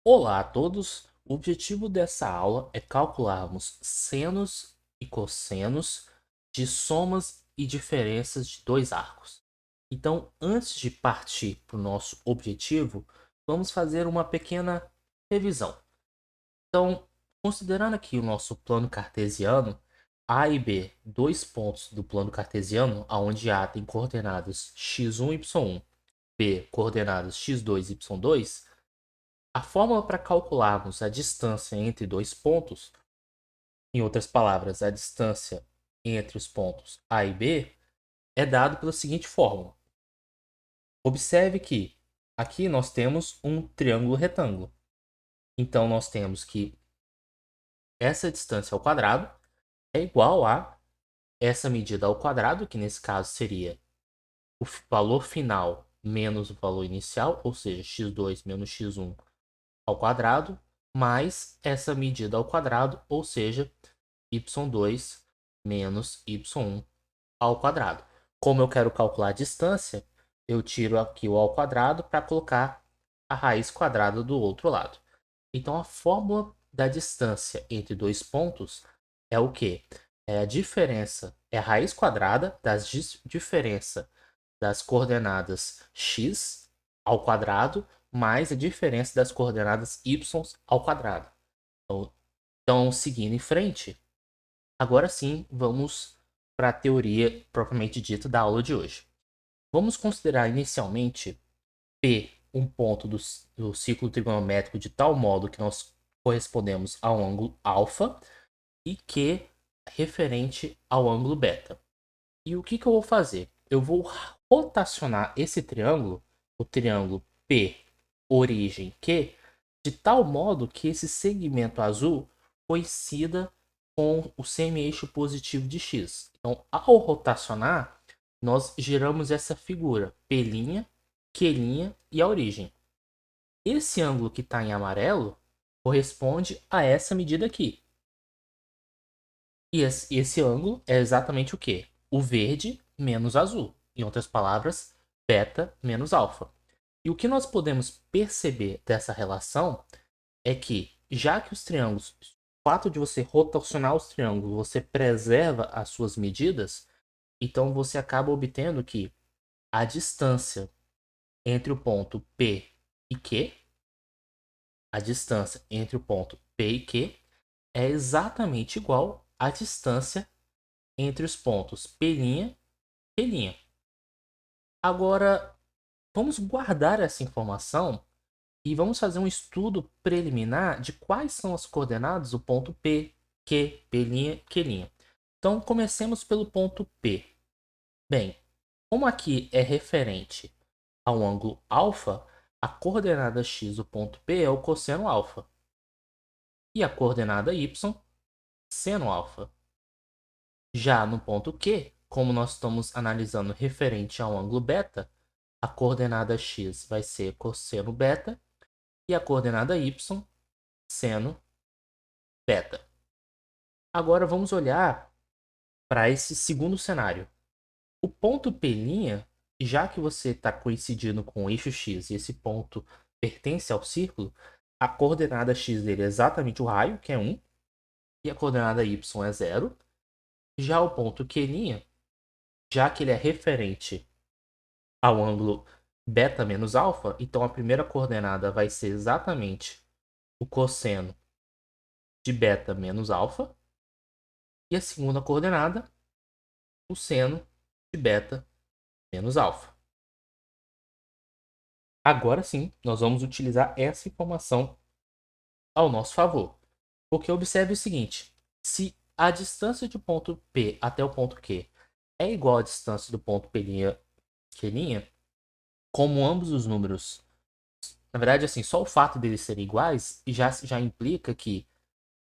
Olá a todos! O objetivo dessa aula é calcularmos senos e cossenos de somas e diferenças de dois arcos. Então, antes de partir para o nosso objetivo, vamos fazer uma pequena revisão. Então, considerando aqui o nosso plano cartesiano, A e B, dois pontos do plano cartesiano, onde A tem coordenadas x1 e y1, B coordenadas x2 e y2, a fórmula para calcularmos a distância entre dois pontos, em outras palavras, a distância entre os pontos A e B, é dado pela seguinte fórmula. Observe que aqui nós temos um triângulo retângulo. Então, nós temos que essa distância ao quadrado é igual a essa medida ao quadrado, que nesse caso seria o valor final menos o valor inicial, ou seja, x2 menos x1 ao quadrado, mais essa medida ao quadrado, ou seja, y2 menos y1 ao quadrado. Como eu quero calcular a distância, eu tiro aqui o ao quadrado para colocar a raiz quadrada do outro lado. Então, a fórmula da distância entre dois pontos é o quê? É a diferença, é a raiz quadrada das diferença das coordenadas x ao quadrado mais a diferença das coordenadas y ao quadrado. Então, seguindo em frente, agora sim, vamos para a teoria propriamente dita da aula de hoje. Vamos considerar inicialmente P um ponto do ciclo trigonométrico de tal modo que nós correspondemos ao ângulo alfa e Q referente ao ângulo beta. E o que eu vou fazer? Eu vou rotacionar esse triângulo, o triângulo P, origem Q, de tal modo que esse segmento azul coincida com o semi-eixo positivo de x. Então, ao rotacionar, nós geramos essa figura P', Q' e a origem. Esse ângulo que está em amarelo corresponde a essa medida aqui. E esse ângulo é exatamente o quê? O verde menos azul. Em outras palavras, beta menos alfa. E o que nós podemos perceber dessa relação é que, já que os triângulos, o fato de você rotacionar os triângulos, você preserva as suas medidas, então você acaba obtendo que a distância entre o ponto P e Q, a distância entre o ponto P e Q, é exatamente igual à distância entre os pontos P' e Q'. Agora, vamos guardar essa informação e vamos fazer um estudo preliminar de quais são as coordenadas do ponto P, Q, P', Q'. Então, comecemos pelo ponto P. Bem, como aqui é referente ao ângulo alfa, a coordenada x do ponto P é o cosseno alfa. E a coordenada y, seno alfa. Já no ponto Q, como nós estamos analisando referente ao ângulo beta, a coordenada x vai ser cosseno beta e a coordenada y, seno beta. Agora vamos olhar para esse segundo cenário. O ponto P', já que você está coincidindo com o eixo x e esse ponto pertence ao círculo, a coordenada x dele é exatamente o raio, que é 1, e a coordenada y é 0. Já o ponto Q', já que ele é referente ao ângulo beta menos alfa, então a primeira coordenada vai ser exatamente o cosseno de beta menos alfa, e a segunda coordenada, o seno de beta menos alfa. Agora sim, nós vamos utilizar essa informação ao nosso favor. Porque observe o seguinte, se a distância do ponto P até o ponto Q é igual à distância do ponto P', Q', como ambos os números, na verdade, assim, só o fato deles serem iguais já implica que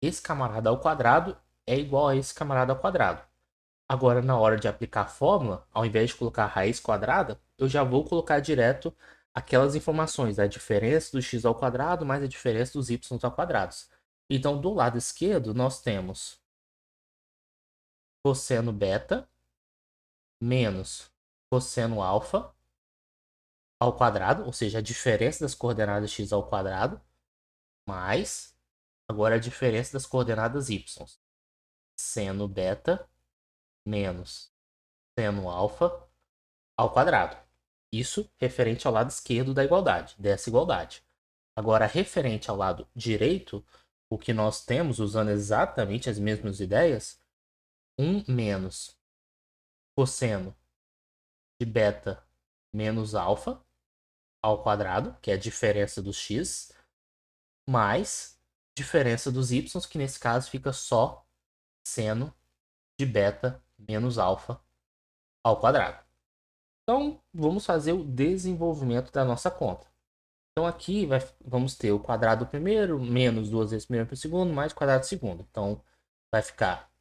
esse camarada ao quadrado é igual a esse camarada ao quadrado. Agora, na hora de aplicar a fórmula, ao invés de colocar a raiz quadrada, eu já vou colocar direto aquelas informações, a diferença do x ao quadrado mais a diferença dos y ao quadrado. Então, do lado esquerdo, nós temos cosseno beta menos cosseno alfa ao quadrado, ou seja, a diferença das coordenadas x ao quadrado, mais, agora a diferença das coordenadas y. Seno beta menos seno alfa ao quadrado. Isso referente ao lado esquerdo da igualdade, dessa igualdade. Agora, referente ao lado direito, o que nós temos, usando exatamente as mesmas ideias, 1 menos cosseno de beta menos alfa ao quadrado, que é a diferença dos x, mais diferença dos y, que nesse caso fica só seno de beta menos alfa ao quadrado. Então, vamos fazer o desenvolvimento da nossa conta. Então, aqui vamos ter o quadrado do primeiro, menos 2 vezes primeiro para o segundo, mais o quadrado do segundo. Então, vai ficar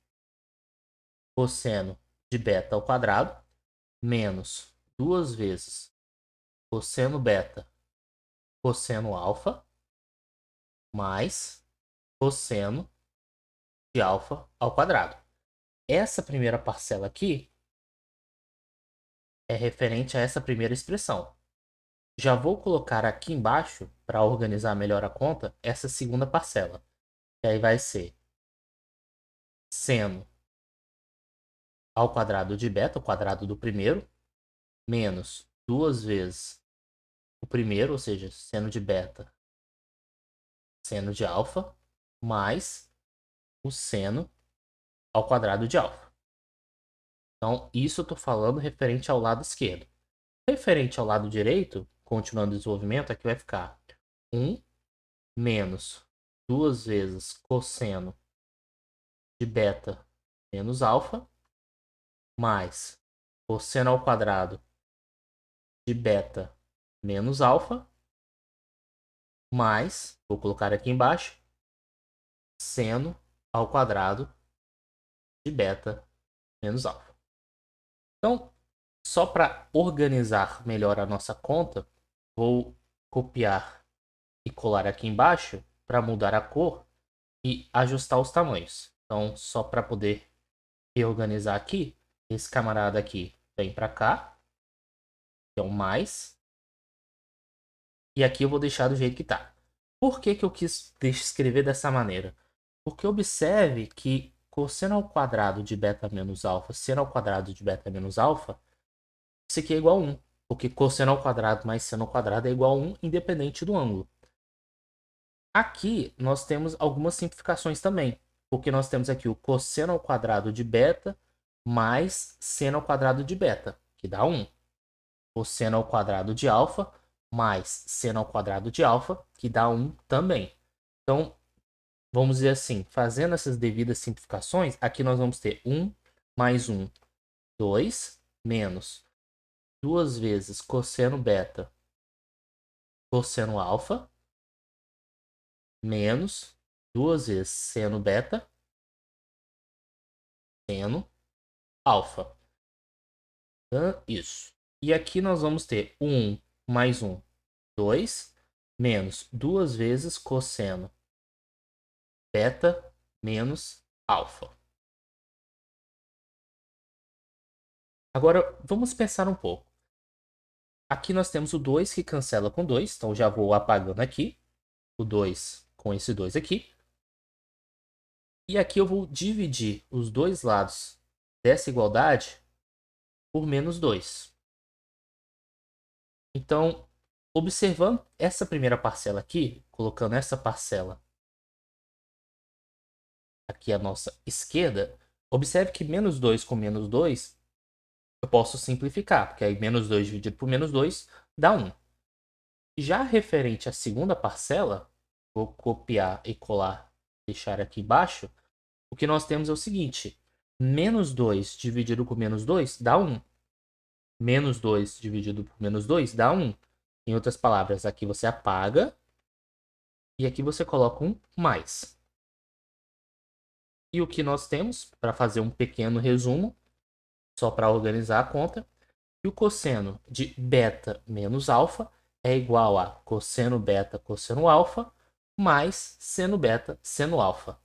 cosseno de beta ao quadrado, menos 2 vezes cosseno beta cosseno alfa, mais cosseno de alfa ao quadrado. Essa primeira parcela aqui é referente a essa primeira expressão. Já vou colocar aqui embaixo, para organizar melhor a conta, essa segunda parcela. E aí vai ser seno ao quadrado de beta, o quadrado do primeiro, menos 2 vezes o primeiro, ou seja, seno de beta, seno de alfa, mais o seno ao quadrado de alfa. Então, isso eu estou falando referente ao lado esquerdo. Referente ao lado direito, continuando o desenvolvimento, aqui vai ficar 1 menos 2 vezes cosseno de beta menos alfa, mais cosseno ao quadrado de beta menos alfa, mais, vou colocar aqui embaixo, seno ao quadrado de beta menos alfa. Então, só para organizar melhor a nossa conta, vou copiar e colar aqui embaixo para mudar a cor e ajustar os tamanhos. Então, só para poder reorganizar aqui, esse camarada aqui vem para cá, que é o mais, e aqui eu vou deixar do jeito que está. Por que que eu quis escrever dessa maneira? Porque observe que cosseno ao quadrado de beta menos alfa, seno ao quadrado de beta menos alfa, isso aqui é igual a 1. Porque cosseno ao quadrado mais seno ao quadrado é igual a 1, independente do ângulo. Aqui nós temos algumas simplificações também. Porque nós temos aqui o cosseno ao quadrado de beta mais seno ao quadrado de beta, que dá 1. Cosseno ao quadrado de alfa mais seno ao quadrado de alfa, que dá 1 também. Então, vamos dizer assim, fazendo essas devidas simplificações, aqui nós vamos ter 1 mais 1, 2, menos 2 vezes cosseno beta, cosseno alfa, menos 2 vezes seno beta, seno alfa. Então, isso. E aqui nós vamos ter 1 mais 1, 2, menos 2 vezes cosseno beta menos alfa. Agora, vamos pensar um pouco. Aqui nós temos o 2 que cancela com 2, então já vou apagando aqui. O 2 com esse 2 aqui. E aqui eu vou dividir os dois lados dessa igualdade por menos 2. Então, observando essa primeira parcela aqui, colocando essa parcela aqui à nossa esquerda, observe que menos 2 com menos 2 eu posso simplificar, porque aí menos 2 dividido por menos 2 dá 1. Já referente à segunda parcela, vou copiar e colar, deixar aqui embaixo, o que nós temos é o seguinte, menos 2 dividido por menos 2 dá 1. Menos 2 dividido por menos 2 dá 1. Em outras palavras, aqui você apaga e aqui você coloca um mais. E o que nós temos, para fazer um pequeno resumo, só para organizar a conta, que o cosseno de beta menos alfa é igual a cosseno beta cosseno alfa mais seno beta seno alfa.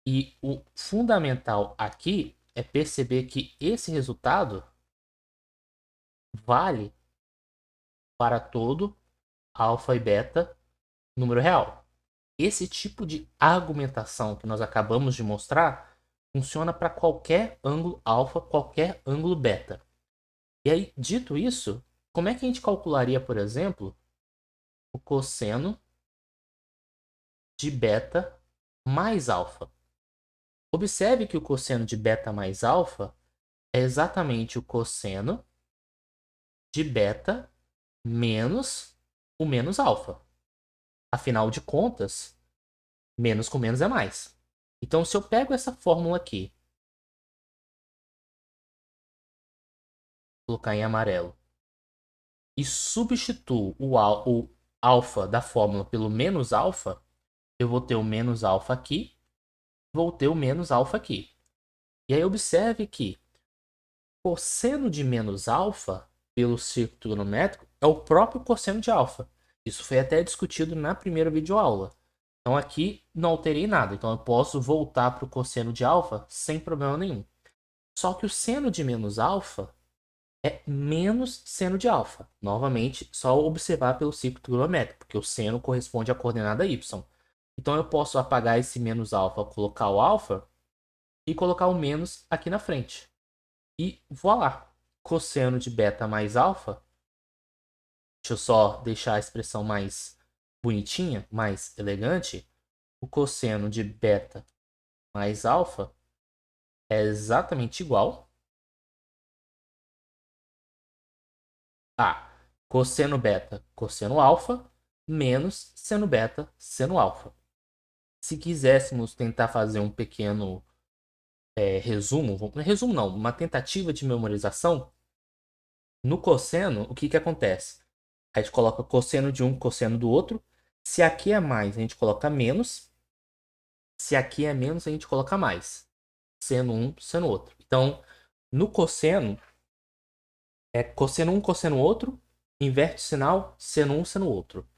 E o fundamental aqui é perceber que esse resultado vale para todo alfa e beta número real. Esse tipo de argumentação que nós acabamos de mostrar funciona para qualquer ângulo alfa, qualquer ângulo beta. E aí, dito isso, como é que a gente calcularia, por exemplo, o cosseno de beta mais alfa? Observe que o cosseno de beta mais alfa é exatamente o cosseno de beta menos o menos alfa. Afinal de contas, menos com menos é mais. Então, se eu pego essa fórmula aqui, colocar em amarelo, e substituo o alfa da fórmula pelo menos alfa, eu vou ter o menos alfa aqui, vou ter o menos alfa aqui. E aí observe que cosseno de menos alfa, pelo círculo trigonométrico, é o próprio cosseno de alfa. Isso foi até discutido na primeira videoaula. Então aqui não alterei nada. Então eu posso voltar para o cosseno de alfa sem problema nenhum. Só que o seno de menos alfa é menos seno de alfa. Novamente, só observar pelo círculo trigonométrico, porque o seno corresponde à coordenada y. Então eu posso apagar esse menos alfa, colocar o alfa e colocar o menos aqui na frente. E voilá! Cosseno de beta mais alfa. Deixa eu só deixar a expressão mais bonitinha, mais elegante. O cosseno de beta mais alfa é exatamente igual a cosseno beta, cosseno alfa, menos seno beta, seno alfa. Se quiséssemos tentar fazer um pequeno resumo, resumo não, uma tentativa de memorização, no cosseno, o que acontece? A gente coloca cosseno de um, cosseno do outro. Se aqui é mais, a gente coloca menos. Se aqui é menos, a gente coloca mais. Seno um, seno outro. Então, no cosseno, é cosseno um, cosseno outro, inverte o sinal, seno um, seno outro.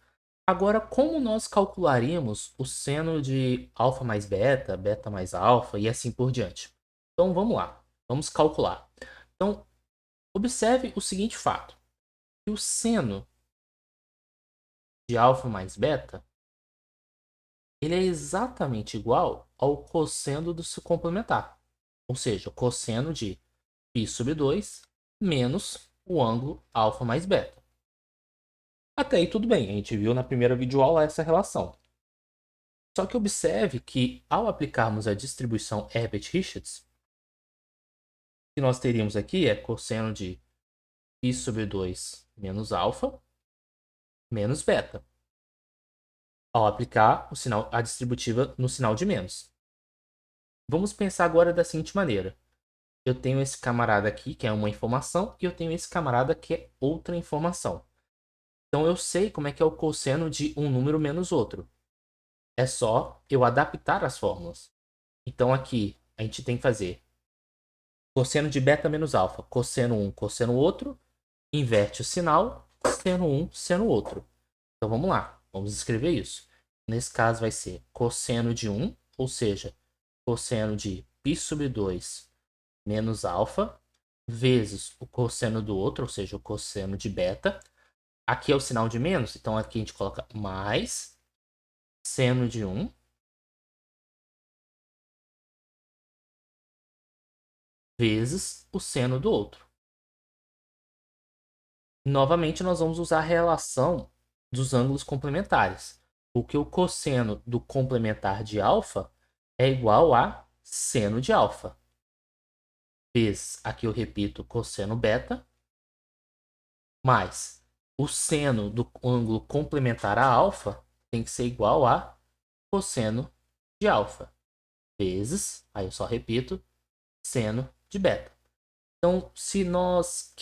Agora, como nós calcularíamos o seno de alfa mais beta, beta mais alfa e assim por diante? Então, vamos lá. Vamos calcular. Então, observe o seguinte fato. Que o seno de alfa mais beta, ele é exatamente igual ao cosseno do se complementar. Ou seja, o cosseno de π sobre 2 menos o ângulo alfa mais beta. Até aí tudo bem, a gente viu na primeira videoaula essa relação. Só que observe que ao aplicarmos a distribuição Herbert-Richards, o que nós teríamos aqui é cosseno de π sobre 2 menos alfa menos beta. Ao aplicar o sinal, a distributiva no sinal de menos. Vamos pensar agora da seguinte maneira. Eu tenho esse camarada aqui, que é uma informação, e eu tenho esse camarada que é outra informação. Então eu sei como é que é o cosseno de um número menos outro. É só eu adaptar as fórmulas. Então aqui a gente tem que fazer cosseno de beta menos alfa, cosseno um, cosseno outro, inverte o sinal, seno um, seno outro. Então vamos lá, vamos escrever isso. Nesse caso vai ser cosseno de 1, ou seja, cosseno de π sobre 2 menos alfa, vezes o cosseno do outro, ou seja, o cosseno de beta. Aqui é o sinal de menos, então aqui a gente coloca mais seno de 1 vezes o seno do outro. Novamente, nós vamos usar a relação dos ângulos complementares, porque o cosseno do complementar de alfa é igual a seno de alfa, vezes, aqui eu repito, cosseno beta, mais o seno do ângulo complementar a alfa tem que ser igual a cosseno de alfa, vezes, aí eu só repito, seno de beta. Então, se nós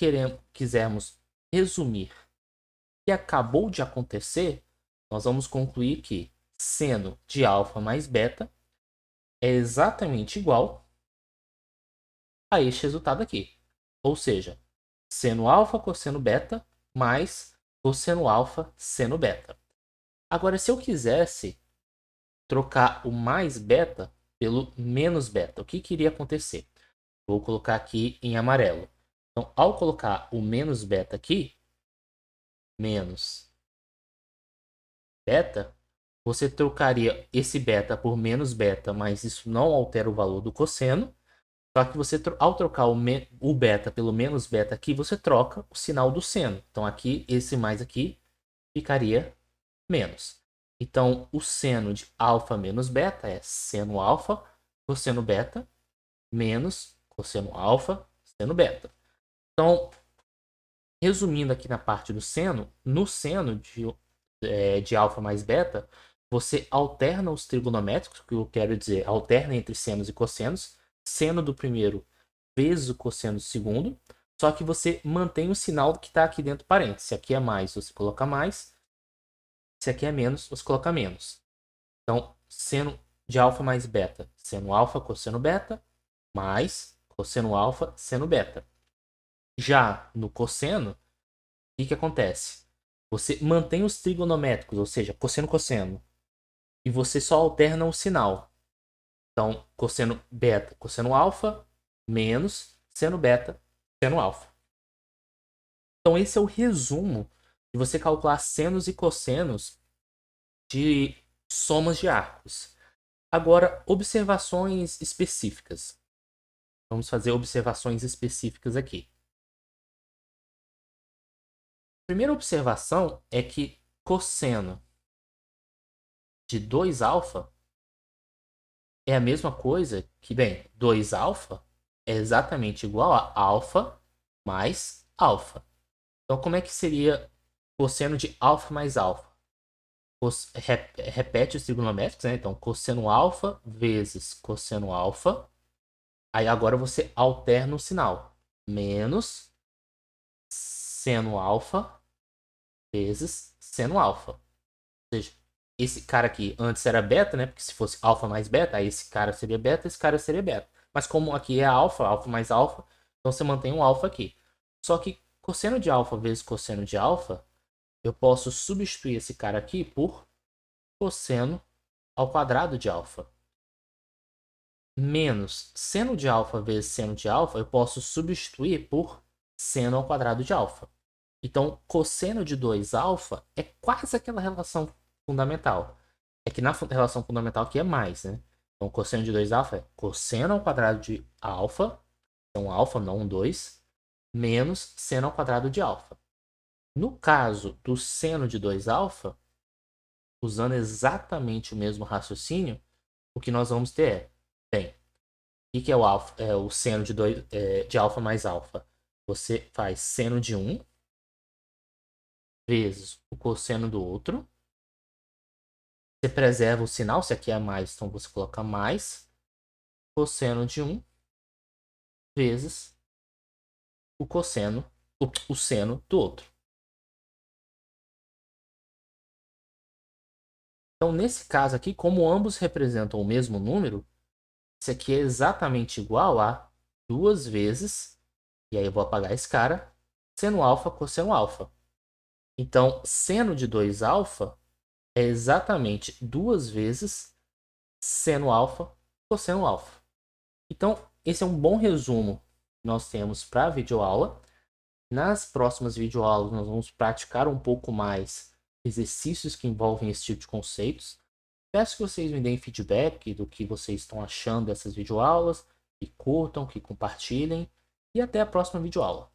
quisermos resumir o que acabou de acontecer, nós vamos concluir que seno de alfa mais beta é exatamente igual a este resultado aqui. Ou seja, seno alfa cosseno beta mais cosseno alfa seno beta. Agora, se eu quisesse trocar o mais beta pelo menos beta, o que iria acontecer? Vou colocar aqui em amarelo. Então, ao colocar o menos beta aqui, menos beta, você trocaria esse beta por menos beta, mas isso não altera o valor do cosseno. Só que você, ao trocar o beta pelo menos beta aqui, você troca o sinal do seno. Então aqui, esse mais aqui, ficaria menos. Então o seno de alfa menos beta é seno alfa, cosseno beta, menos cosseno alfa, seno beta. Então, resumindo aqui na parte do seno, no seno de alfa mais beta, você alterna os trigonométricos, que eu quero dizer, alterna entre senos e cossenos, seno do primeiro vezes o cosseno do segundo, só que você mantém o sinal que está aqui dentro do parênteses. Se aqui é mais, você coloca mais. Se aqui é menos, você coloca menos. Então, seno de alfa mais beta, seno alfa, cosseno beta, mais cosseno alfa, seno beta. Já no cosseno, o que acontece? Você mantém os trigonométricos, ou seja, cosseno, cosseno, e você só alterna o sinal. Então, cosseno beta, cosseno alfa, menos seno beta, seno alfa. Então, esse é o resumo de você calcular senos e cossenos de somas de arcos. Agora, observações específicas. Vamos fazer observações específicas aqui. A primeira observação é que cosseno de 2α é a mesma coisa que, bem, 2α é exatamente igual a alfa mais alfa. Então, como é que seria cosseno de alfa mais alfa? Repete os trigonométricos, né? Então, cosseno alfa vezes cosseno alfa. Aí agora você alterna o sinal. Menos seno alfa vezes seno alfa. Ou seja, esse cara aqui antes era beta, né? Porque se fosse alfa mais beta, aí esse cara seria beta, esse cara seria beta. Mas como aqui é alfa, alfa mais alfa, então você mantém um alfa aqui. Só que cosseno de alfa vezes cosseno de alfa, eu posso substituir esse cara aqui por cosseno ao quadrado de alfa. Menos seno de alfa vezes seno de alfa, eu posso substituir por seno ao quadrado de alfa. Então, cosseno de 2α é quase aquela relação fundamental. É que na relação fundamental aqui é mais, né? Então, cosseno de 2α é cosseno ao quadrado de alfa, então alfa, não 2, menos seno ao quadrado de alfa. No caso do seno de 2α, usando exatamente o mesmo raciocínio, o que nós vamos ter bem, o que é o alfa? É o seno de alfa mais alfa. Você faz seno de um vezes o cosseno do outro. Você preserva o sinal, se aqui é mais, então você coloca mais cosseno de um vezes o cosseno, o seno do outro. Então, nesse caso aqui, como ambos representam o mesmo número, isso aqui é exatamente igual a 2 vezes, e aí eu vou apagar esse cara, seno alfa cosseno alfa. Então, seno de 2α é exatamente 2 vezes seno alfa cosseno alfa. Então, esse é um bom resumo que nós temos para a videoaula. Nas próximas videoaulas, nós vamos praticar um pouco mais exercícios que envolvem esse tipo de conceitos. Peço que vocês me deem feedback do que vocês estão achando dessas videoaulas, que curtam, que compartilhem, e até a próxima videoaula.